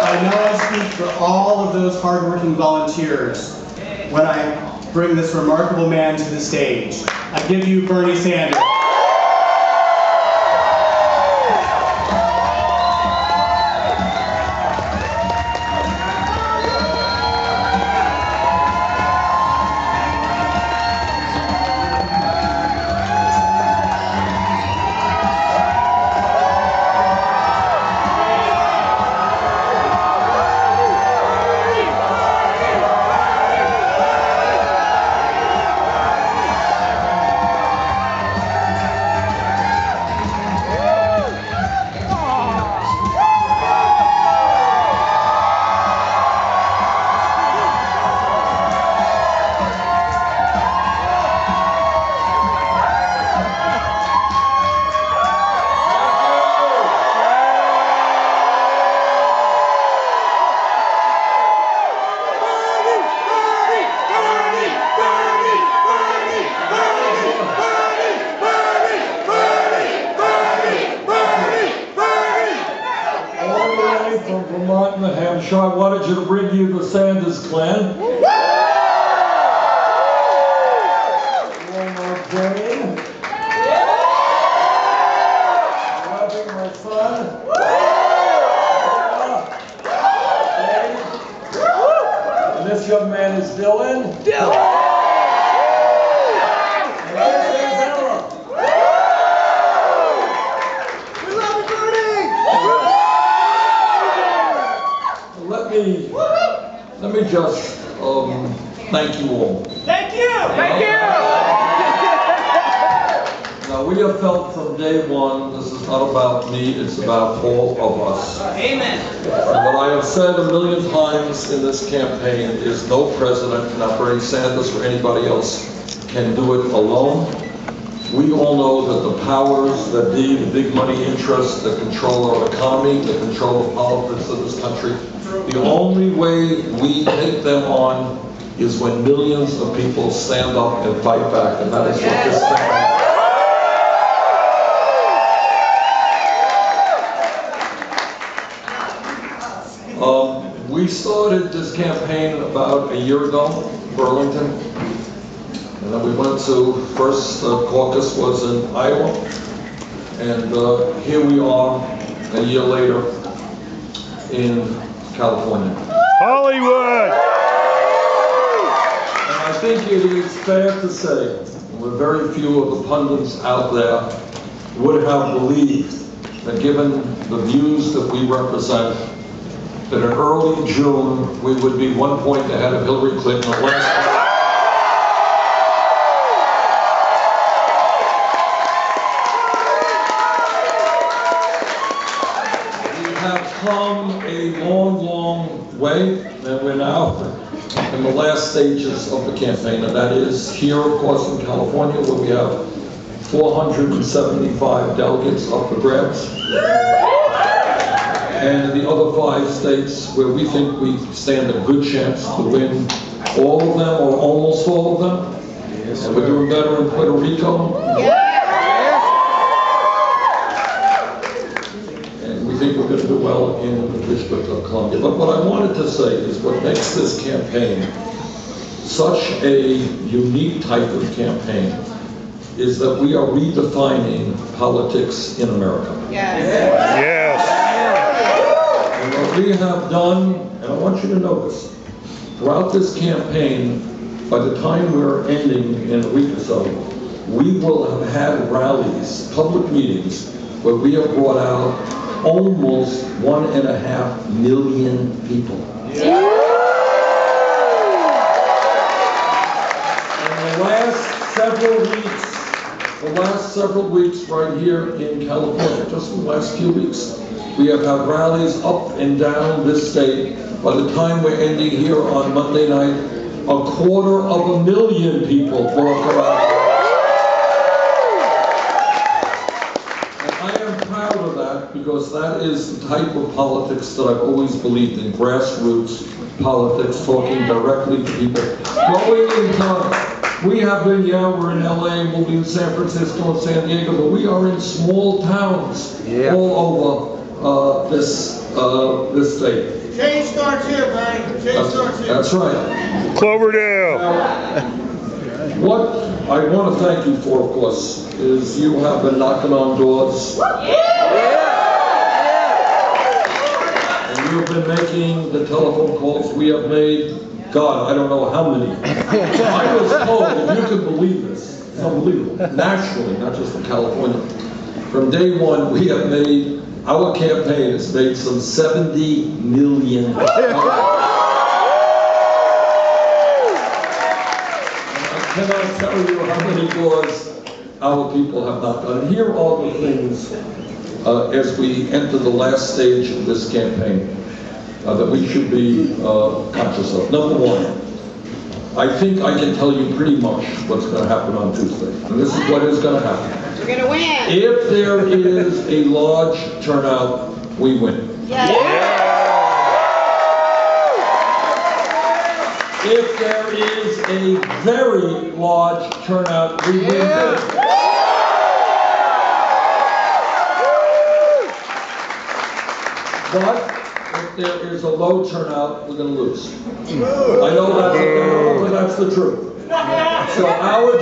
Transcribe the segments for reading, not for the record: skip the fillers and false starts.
I know I speak for all of those hardworking volunteers when I bring this remarkable man to the stage. I give you Bernie Sanders. I wanted you to bring you the Sanders clan. Walmart Bern. Loving my son. And this young man is Dylan. Let me just thank you all. Thank you! Thank you! Now, we have felt from day one, this is not about me, it's about all of us. Amen. And what I have said a million times in this campaign is no president, not Bernie Sanders or anybody else, can do it alone. We all know that the powers that be, the big money interests that control our economy, that control the politics of this country, the only way we take them on is when millions of people stand up and fight back, and that is what this campaign is. We started this campaign about a year ago in Burlington, and then we went to, first caucus was in Iowa, and here we are a year later in California. Hollywood! And I think it is fair to say that very few of the pundits out there would have believed that given the views that we represent, that in early June we would be 1 point ahead of Hillary Clinton. We have come a long, long way, and we're now in the last stages of the campaign, and that is here, of course, in California, where we have 475 delegates up for grabs, and in the other 5 states where we think we stand a good chance to win all of them, or almost all of them, and we're doing better in Puerto Rico. I think we're going to do well in the District of Columbia. But what I wanted to say is what makes this campaign such a unique type of campaign is that we are redefining politics in America. Yes. And what we have done, and I want you to know this, throughout this campaign, by the time we're ending in a week or so, we will have had rallies, public meetings, where we have brought out almost 1.5 million people. In the last several weeks right here in California, just in the last few weeks, we have had rallies up and down this state. By the time we're ending here on Monday night, 250,000 people walk around. Because that is the type of politics that I've always believed in, grassroots politics, talking directly to people. We have been, we're in LA, we'll be in San Francisco and San Diego, but we are in small towns all over this state. Change starts here, Bernie. Change starts here. That's right. Cloverdale. What I want to thank you for, of course, is you have been knocking on doors. And you've been making the telephone calls we have made. God, I don't know how many. I was told, if you could believe this, it's unbelievable, nationally, not just in California. From day one, we have made, our campaign has made some 70 million. I cannot tell you how many doors our people have knocked on. And here are the things as we enter the last stage of this campaign that we should be conscious of. Number one, I think I can tell you pretty much what's going to happen on Tuesday. And this is what is going to happen. We're going to win. If there is a large turnout, we win. Yes. If there is a very large turnout, we win. But if there is a low turnout, we're going to lose. I know that's the truth. So our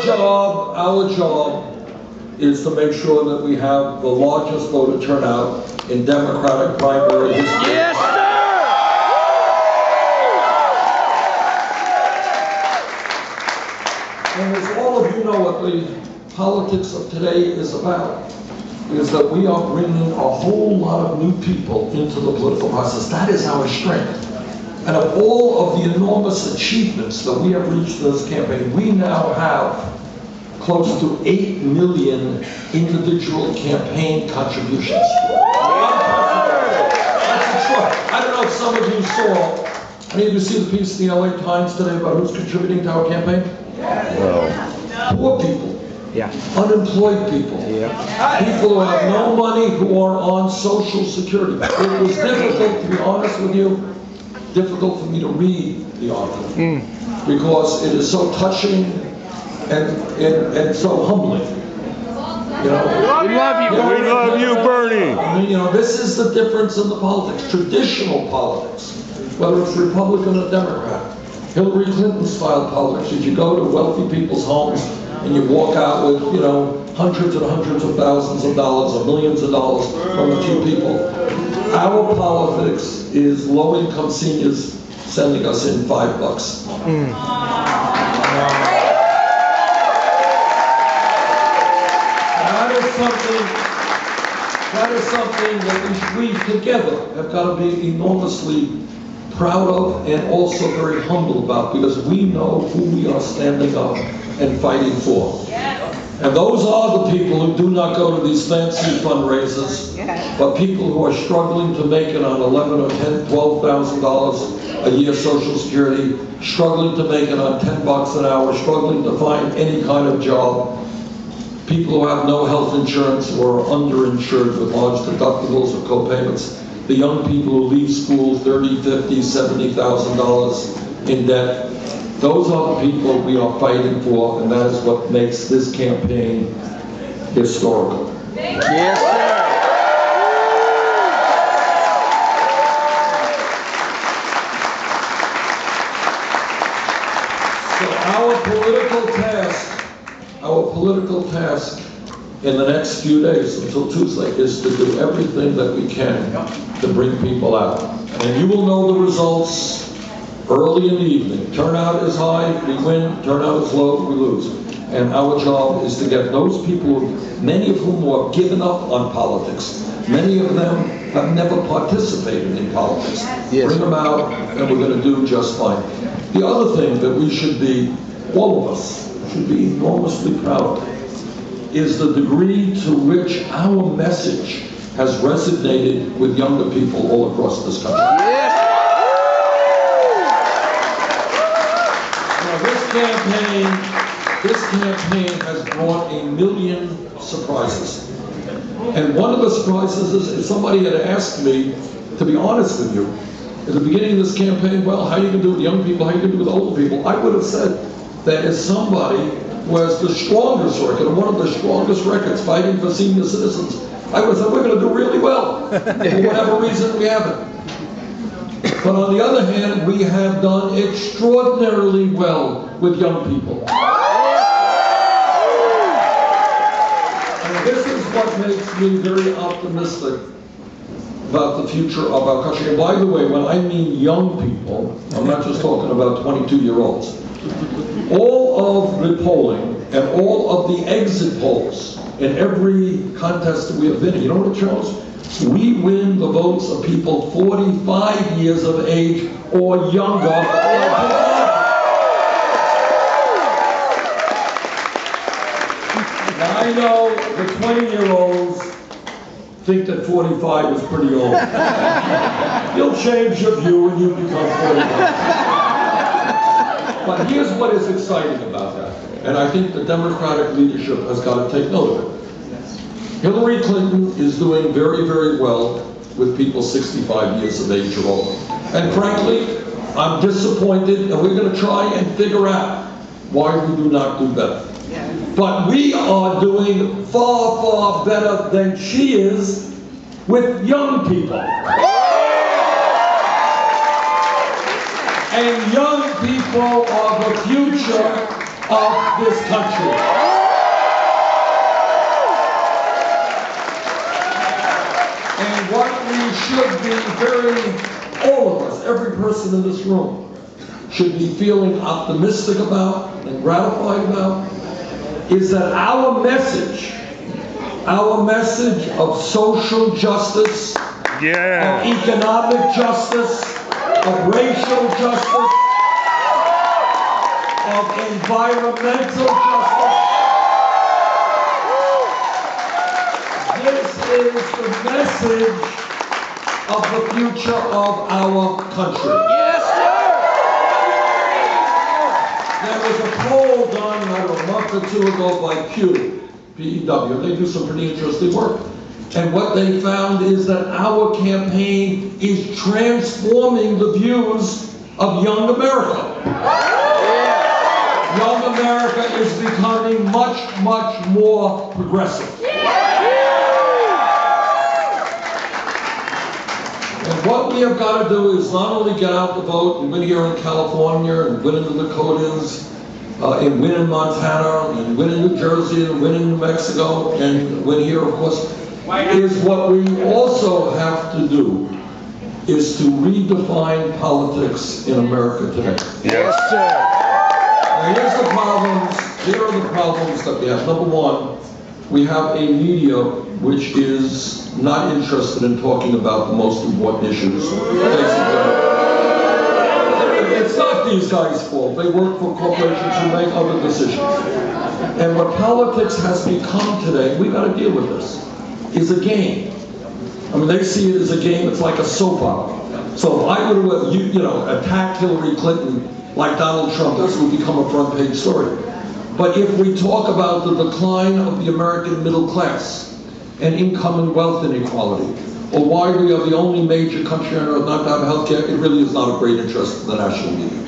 job is to make sure that we have the largest voter turnout in Democratic primary history. Yes, sir! And as all of you know, what the politics of today is about is that we are bringing a whole lot of new people into the political process. That is our strength. And of all of the enormous achievements that we have reached in this campaign, we now have close to 8 million individual campaign contributions. That's a choice. I don't know if some of you saw, any of you see the piece in the LA Times today about who's contributing to our campaign? Poor people. Yeah. Unemployed people. Yeah. People who have no money, who are on Social Security. It was difficult, to be honest with you, difficult for me to read the article because it is so touching and so humbling. You know, We love you. We love you, Bernie. I mean, you know, this is the difference in the politics, traditional politics, whether it's Republican or Democrat. Hillary Clinton-style politics. Did you go to wealthy people's homes and you walk out with, you know, hundreds and hundreds of thousands of dollars or millions of dollars from a few people? Our politics is low-income seniors sending us in $5. That is something that we together have got to be enormously proud of and also very humble about, because we know who we are standing up and fighting for. And those are the people who do not go to these fancy fundraisers, but people who are struggling to make it on $11,000 or $10,000, $12,000 a year Social Security, struggling to make it on $10 an hour, struggling to find any kind of job. People who have no health insurance or are underinsured with large deductibles or co-payments. The young people who leave school $30,000, $50,000, $70,000 in debt. Those are the people we are fighting for, and that is what makes this campaign historical. Yes, sir. So our political task in the next few days until Tuesday is to do everything that we can to bring people out. And you will know the results early in the evening. Turnout is high, we win. Turnout is low, we lose. And our job is to get those people, many of whom have given up on politics. Many of them have never participated in politics. Yes. Bring them out, and we're going to do just fine. The other thing that we should be, all of us, should be enormously proud of is the degree to which our message has resonated with younger people all across this country. Yes. Now, this campaign has brought 1 million surprises. And one of the surprises is if somebody had asked me, to be honest with you, at the beginning of this campaign, well, how are you going to do with young people, how are you going to do with older people? I would have said that as somebody who has the strongest record, one of the strongest records fighting for senior citizens, I would have said we're going to do really well, for whatever reason we haven't. But on the other hand, we have done extraordinarily well with young people. And this is what makes me very optimistic about the future of our country. And by the way, when I mean young people, I'm not just talking about 22-year-olds. All of the polling and all of the exit polls in every contest that we have been in, you know what it shows? We win the votes of people 45 years of age or younger. Now I know the 20-year-olds think that 45 is pretty old. You'll change your view when you become 45. But here's what is exciting about that, and I think the Democratic leadership has got to take note of it. Hillary Clinton is doing very, very well with people 65 years of age or older. And frankly, I'm disappointed, and we're going to try and figure out why we do not do better. But we are doing far, far better than she is with young people. And young people are the future of this country. And what we should be all of us, every person in this room, should be feeling optimistic about and gratified about, is that our message of social justice, of economic justice, of racial justice, of environmental justice, this is the message of the future of our country. Yes, There was a poll done, I don't know, a month or two ago by Pew, P-E-W. They do some pretty interesting work. And what they found is that our campaign is transforming the views of young America. Young America is becoming much, much more progressive. And what we have got to do is not only get out the vote and win here in California and win in the Dakotas, and win in Montana, and win in New Jersey, and win in New Mexico, and win here, of course, is what we also have to do is to redefine politics in America today. Yes, sir. Now here are the problems that we have. Number one, we have a media which is not interested in talking about the most important issues. It's not these guys' fault. They work for corporations who make other decisions. And what politics has become today, we got to deal with this, is a game. I mean, they see it as a game. It's like a soap opera. So if I were to, attack Hillary Clinton like Donald Trump, this would become a front-page story. But if we talk about the decline of the American middle class and income and wealth inequality, or why we are the only major country on earth not to have health care, it really is not of great interest to the national media.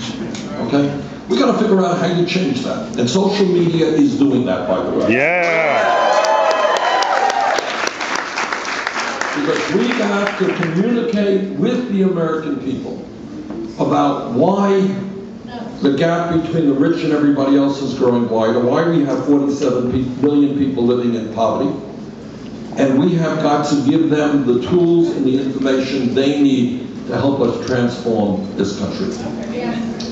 Okay? We got to figure out how you change that. And social media is doing that, by the way. Yeah. Because we have to communicate with the American people about why the gap between the rich and everybody else is growing wider, why we have 47 million people living in poverty, and we have got to give them the tools and the information they need to help us transform this country.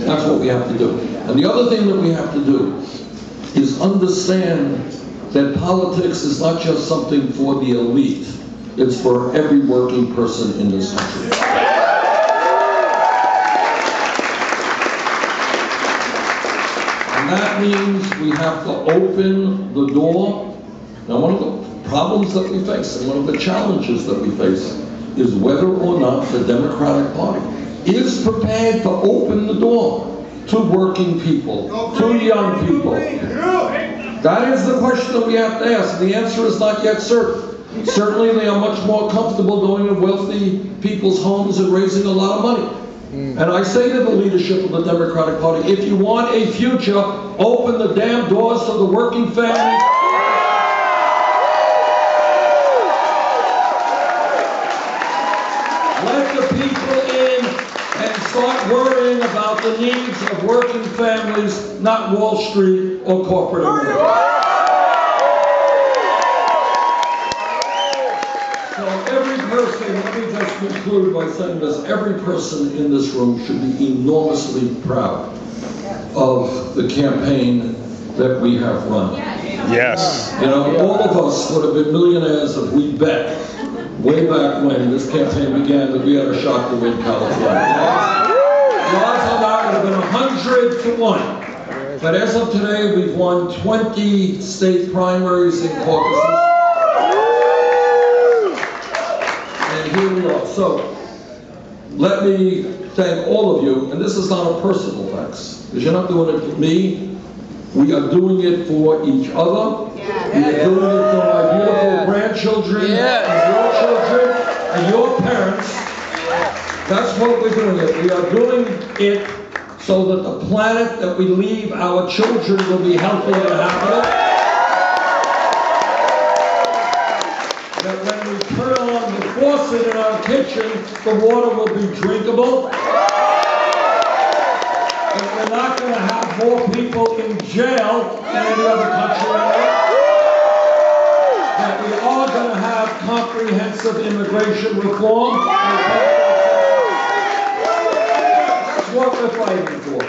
That's what we have to do. And the other thing that we have to do is understand that politics is not just something for the elite, it's for every working person in this country. And that means we have to open the door. Now, one of the problems that we face and one of the challenges that we face is whether or not the Democratic Party is prepared to open the door to working people, to young people. That is the question that we have to ask. The answer is not yet certain. Certainly they are much more comfortable going to wealthy people's homes and raising a lot of money. And I say to the leadership of the Democratic Party, if you want a future, open the damn doors to the working family. Let the people in and start worrying about the needs of working families, not Wall Street or corporate America. So every person, let me just conclude by saying this, every person in this room should be enormously proud of the campaign that we have run. Yes. You know, all of us would have been millionaires if we bet way back when this campaign began that we had a shot to win California. The odds on that would have been 100 to 1. But as of today, we've won 20 state primaries and caucuses. And here we are. So, let me thank all of you, and this is not a personal thanks, because you're not doing it for me. We are doing it for each other. We are doing it for my beautiful grandchildren, and your children, and your parents. That's what we're doing it. We are doing it so that the planet that we leave our children will be healthy and happy. That when we turn on the faucet in our kitchen, the water will be drinkable. That we're not going to have more people in jail than any other country on earth. That we are going to have comprehensive immigration reform. That's what we're fighting for.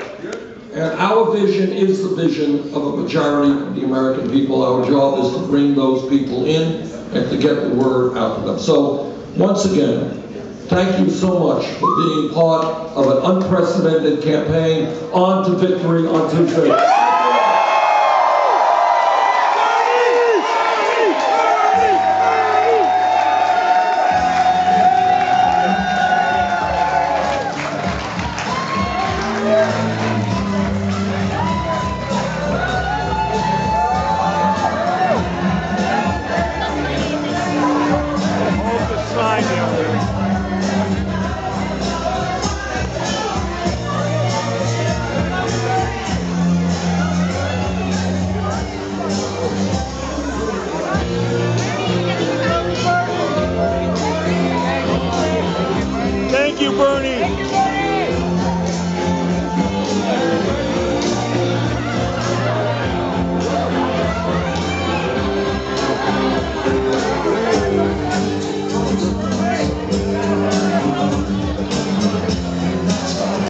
And our vision is the vision of a majority of the American people. Our job is to bring those people in and to get the word out to them. So, once again, thank you so much for being part of an unprecedented campaign. On to victory on Tuesday.